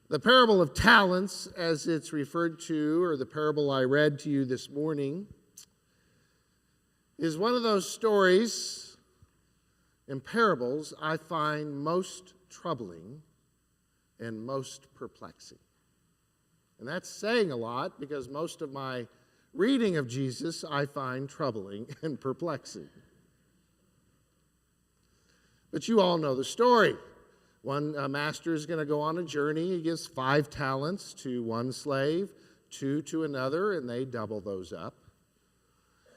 The parable of talents, as it's referred to, or the parable I read to you this morning, is one of those stories and parables I find most troubling and most perplexing. And that's saying a lot, because most of my reading of Jesus I find troubling and perplexing. But you all know the story. One master is going to go on a journey. He gives 5 talents to one slave, 2 to another, and they double those up.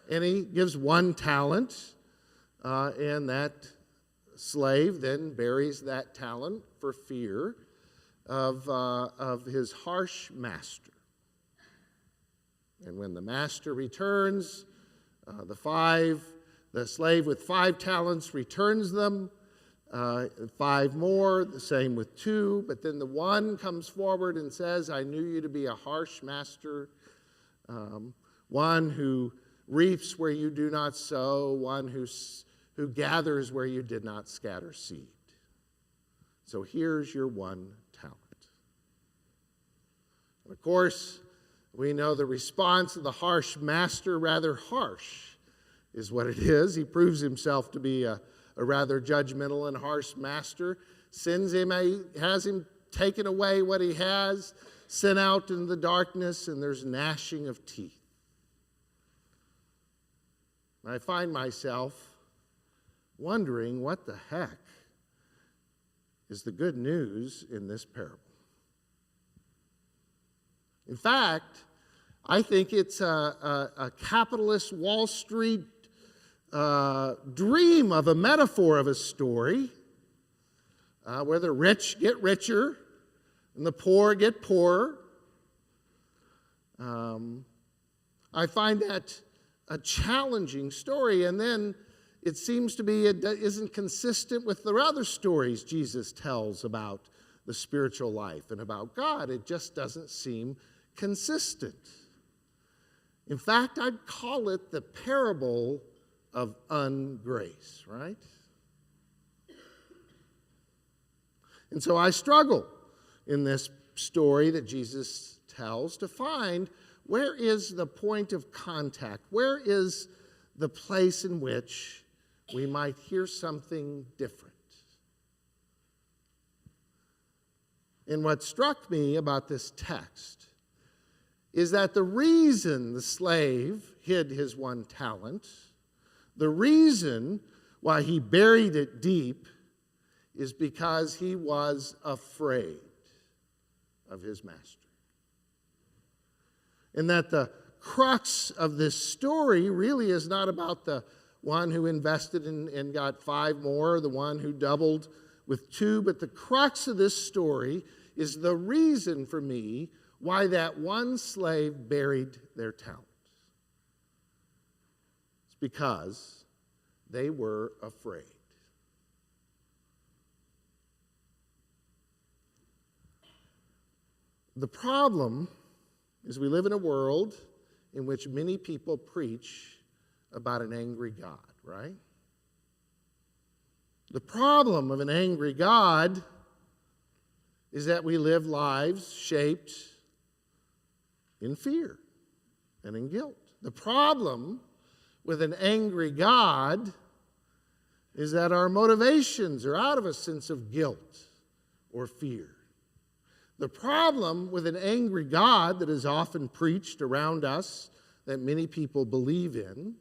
And he gives 1 talent, and that slave then buries that talent for fear of his harsh master. And when the master returns, the slave with 5 talents returns them. 5 more, the same with 2, but then the one comes forward and says, I knew you to be a harsh master, one who reaps where you do not sow, one who gathers where you did not scatter seed. So here's your 1 talent. And of course, we know the response of the harsh master, rather harsh, is what it is. He proves himself to be a rather judgmental and harsh master, sends him, has him taken away what he has, sent out into the darkness, and there's gnashing of teeth. I find myself wondering what the heck is the good news in this parable. In fact, I think it's a capitalist Wall Street dream of a metaphor of a story where the rich get richer and the poor get poorer. I find that a challenging story, and then it seems to be it isn't consistent with the other stories Jesus tells about the spiritual life and about God. It just doesn't seem consistent. In fact, I'd call it the parable of ungrace, right? And so I struggle in this story that Jesus tells to find where is the point of contact? Where is the place in which we might hear something different? And what struck me about this text is that the reason the slave hid his 1 talent, the reason why he buried it deep, is because he was afraid of his master. And that the crux of this story really is not about the one who invested and got 5 more, the one who doubled with 2, but the crux of this story is the reason for me why that 1 slave buried their talent. It's because they were afraid. The problem is we live in a world in which many people preach about an angry God, right? The problem of an angry God is that we live lives shaped in fear and in guilt. The problem with an angry God is that our motivations are out of a sense of guilt or fear. The problem with an angry God that is often preached around us, that many people believe in,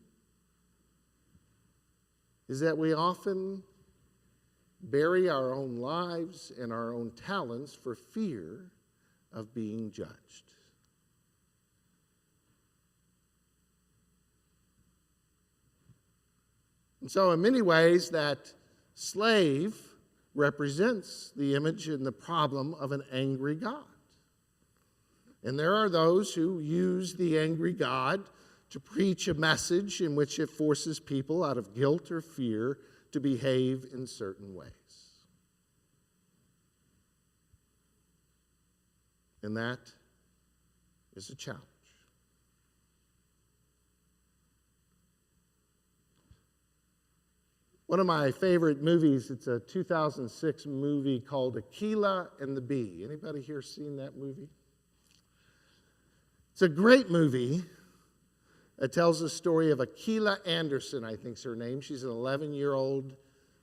is that we often bury our own lives and our own talents for fear of being judged. And so in many ways, that slave represents the image and the problem of an angry God. And there are those who use the angry God to preach a message in which it forces people out of guilt or fear to behave in certain ways. And that is a challenge. One of my favorite movies, it's a 2006 movie called Aquila and the Bee. Anybody here seen that movie? It's a great movie. It tells the story of Aquila Anderson, I think's her name. She's an 11-year-old.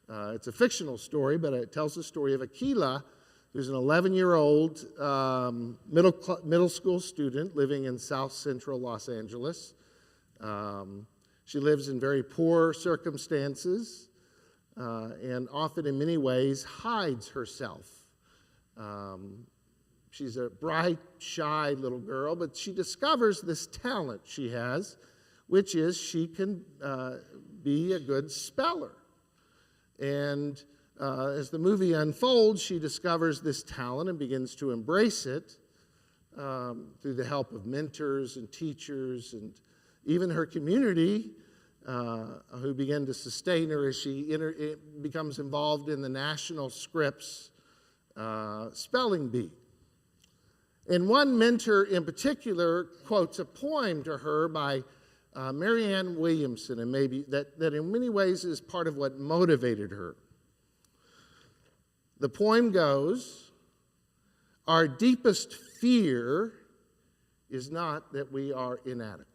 It's a fictional story, but it tells the story of Aquila, who's an 11-year-old middle school student living in south central Los Angeles. She lives in very poor circumstances and often in many ways hides herself. She's a bright, shy little girl, but she discovers this talent she has, which is she can be a good speller. And as the movie unfolds, she discovers this talent and begins to embrace it through the help of mentors and teachers and even her community, who begin to sustain her as she becomes involved in the National Scripps spelling bee. And one mentor in particular quotes a poem to her by Marianne Williamson, and maybe that in many ways is part of what motivated her. The poem goes, "Our deepest fear is not that we are inadequate."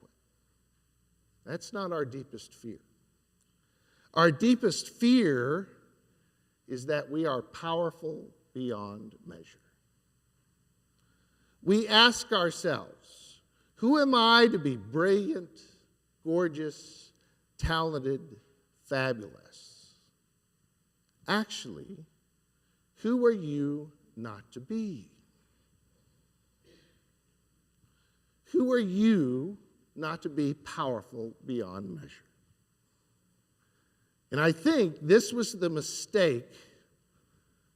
That's not our deepest fear. Our deepest fear is that we are powerful beyond measure. We ask ourselves, who am I to be brilliant, gorgeous, talented, fabulous? Actually, who are you not to be? Who are you not to be powerful beyond measure? And I think this was the mistake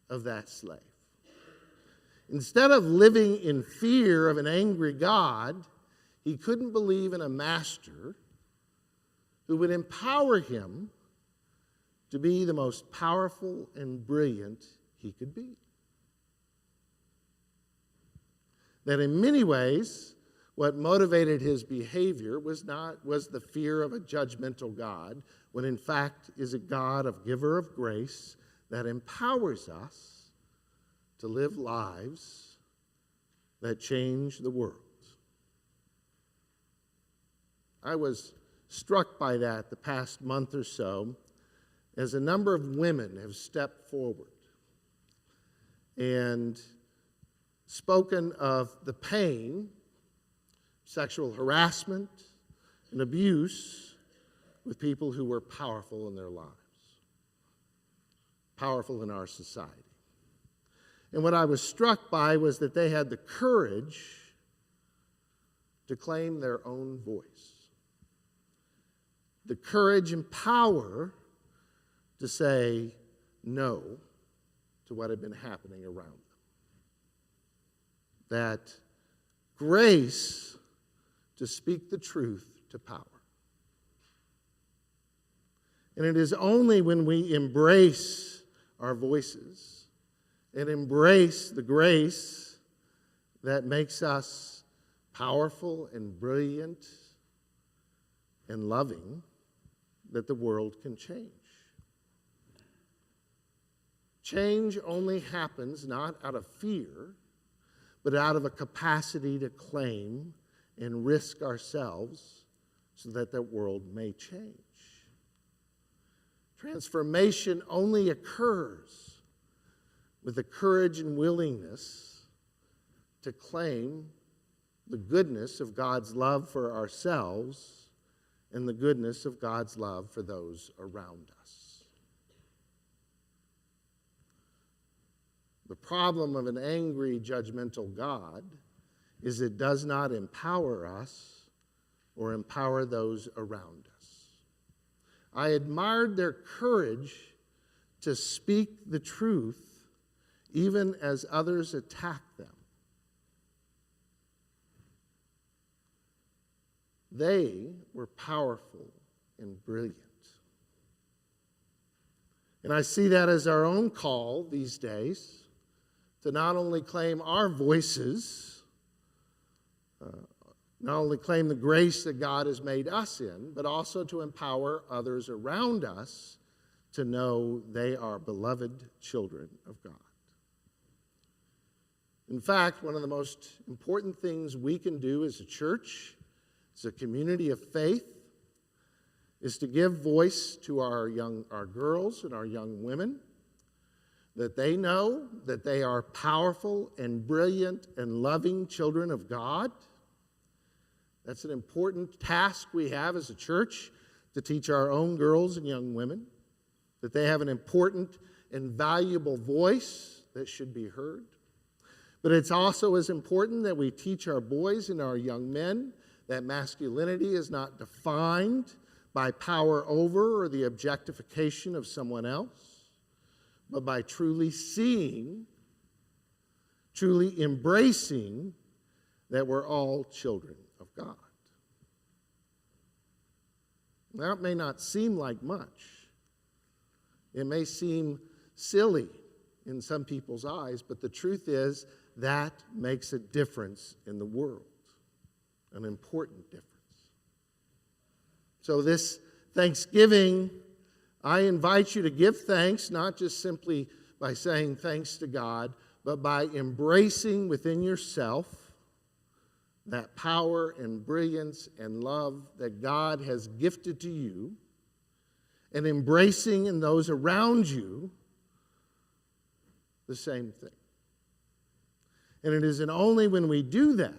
of that slave. Instead of living in fear of an angry God, he couldn't believe in a master who would empower him to be the most powerful and brilliant he could be. That in many ways, what motivated his behavior was the fear of a judgmental God, when in fact is a God of giver of grace that empowers us to live lives that change the world. I was struck by that the past month or so as a number of women have stepped forward and spoken of the pain, sexual harassment, and abuse with people who were powerful in their lives, powerful in our society. And what I was struck by was that they had the courage to claim their own voice, the courage and power to say no to what had been happening around them. That grace to speak the truth to power. And it is only when we embrace our voices and embrace the grace that makes us powerful and brilliant and loving that the world can change. Change only happens not out of fear, but out of a capacity to claim and risk ourselves so that the world may change. Transformation only occurs with the courage and willingness to claim the goodness of God's love for ourselves and the goodness of God's love for those around us. The problem of an angry, judgmental God is it does not empower us or empower those around us. I admired their courage to speak the truth even as others attack them. They were powerful and brilliant. And I see that as our own call these days to not only claim our voices, not only claim the grace that God has made us in, but also to empower others around us to know they are beloved children of God. In fact, one of the most important things we can do as a church, as a community of faith, is to give voice to our girls and our young women, that they know that they are powerful and brilliant and loving children of God. That's an important task we have as a church, to teach our own girls and young women that they have an important and valuable voice that should be heard. But it's also as important that we teach our boys and our young men that masculinity is not defined by power over or the objectification of someone else, but by truly seeing, truly embracing that we're all children of God. Now, it may not seem like much. It may seem silly in some people's eyes, but the truth is that makes a difference in the world, an important difference. So this Thanksgiving, I invite you to give thanks, not just simply by saying thanks to God, but by embracing within yourself that power and brilliance and love that God has gifted to you, and embracing in those around you the same thing. And it is only when we do that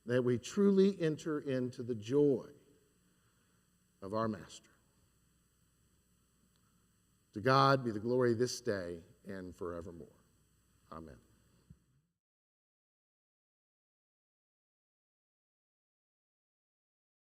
that we truly enter into the joy of our Master. To God be the glory this day and forevermore. Amen.